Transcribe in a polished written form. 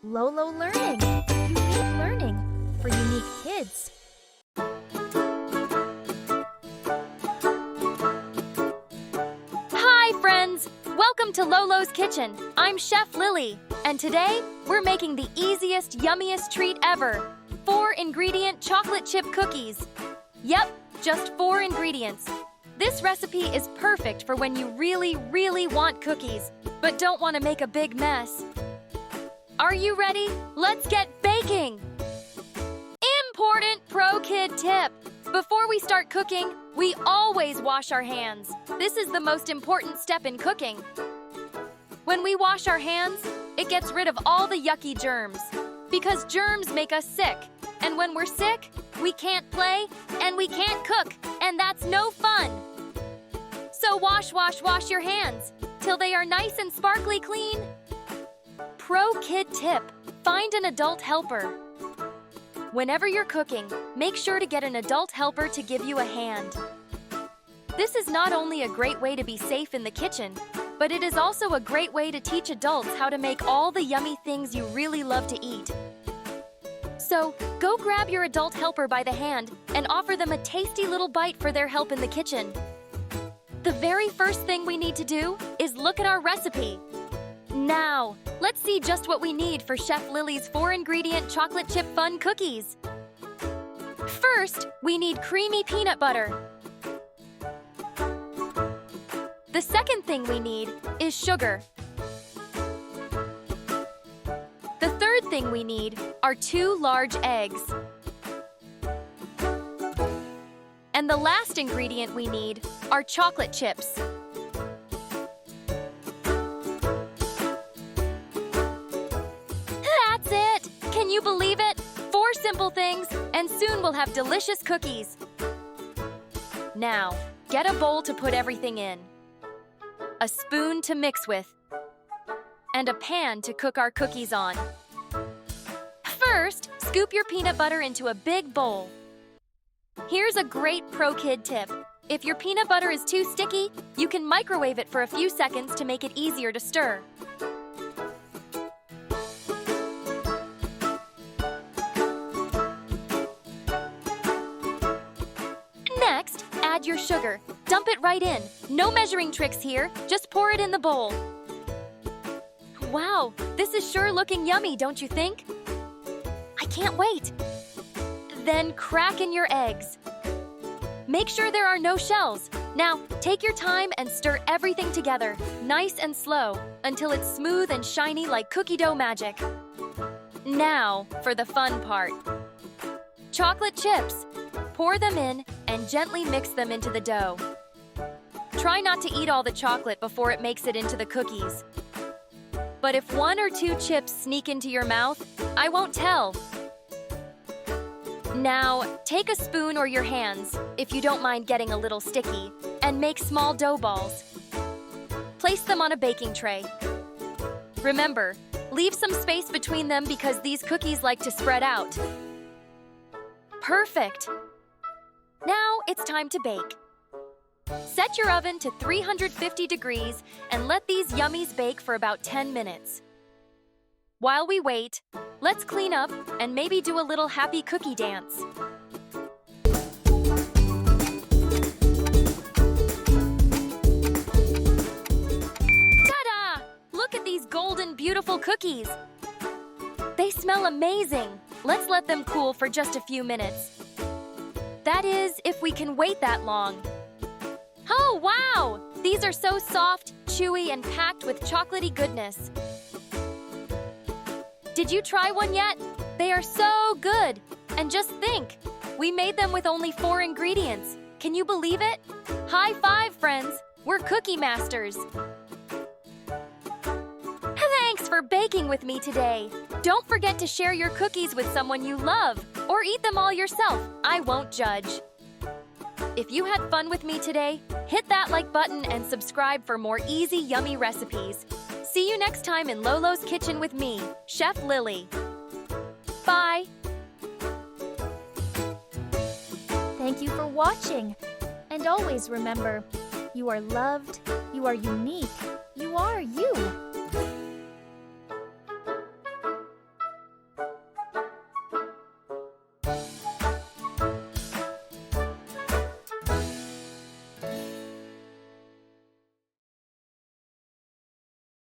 LoLoLearning. Unique learning for unique kids. Hi, friends! Welcome to Lolo's Kitchen. I'm Chef Lili, and today we're making the easiest, yummiest treat ever. 4-ingredient chocolate chip cookies. Yep, just 4 ingredients. This recipe is perfect for when you really want cookies, but don't want to make a big mess. Are you ready? Let's get baking! Important pro kid tip. Before we start cooking, we always wash our hands. This is the most important step in cooking. When we wash our hands, it gets rid of all the yucky germs. Because germs make us sick. And when we're sick, we can't play and we can't cook. And that's no fun. So wash your hands till they are nice and sparkly clean. Pro kid tip, find an adult helper. Whenever you're cooking, make sure to get an adult helper to give you a hand. This is not only a great way to be safe in the kitchen, but it is also a great way to teach adults how to make all the yummy things you really love to eat. So, go grab your adult helper by the hand and offer them a tasty little bite for their help in the kitchen. The very first thing we need to do is look at our recipe. Now, let's see just what we need for Chef Lili's 4-ingredient chocolate chip fun cookies. First, we need creamy peanut butter. The second thing we need is sugar. The third thing we need are 2 large eggs. And the last ingredient we need are chocolate chips. That's it! Can you believe it? 4 simple things, and soon we'll have delicious cookies. Now, get a bowl to put everything in, a spoon to mix with, and a pan to cook our cookies on. First, scoop your peanut butter into a big bowl. Here's a great pro kid tip. If your peanut butter is too sticky, you can microwave it for a few seconds to make it easier to stir. Next, add your sugar. Dump it right in. No measuring tricks here, just pour it in the bowl. Wow, this is sure looking yummy, don't you think? I can't wait. Then crack in your eggs. Make sure there are no shells. Now, take your time and stir everything together, nice and slow, until it's smooth and shiny like cookie dough magic. Now, for the fun part. Chocolate chips. Pour them in and gently mix them into the dough. Try not to eat all the chocolate before it makes it into the cookies. But if 1 or 2 chips sneak into your mouth, I won't tell. Now, take a spoon or your hands, if you don't mind getting a little sticky, and make small dough balls. Place them on a baking tray. Remember, leave some space between them because these cookies like to spread out. Perfect! Now it's time to bake. Set your oven to 350 degrees and let these yummies bake for about 10 minutes. While we wait, let's clean up and maybe do a little happy cookie dance. Ta-da! Look at these golden, beautiful cookies. They smell amazing. Let's let them cool for just a few minutes. That is, if we can wait that long. Oh, wow! These are so soft, chewy, and packed with chocolatey goodness. Did you try one yet? They are so good! And just think, we made them with only 4 ingredients. Can you believe it? High five, friends! We're cookie masters! Thanks for baking with me today! Don't forget to share your cookies with someone you love, or eat them all yourself. I won't judge. If you had fun with me today, hit that like button and subscribe for more easy, yummy recipes. See you next time in Lolo's Kitchen with me, Chef Lili. Bye! Thank you for watching. And always remember, you are loved, you are unique, you are you. Bye.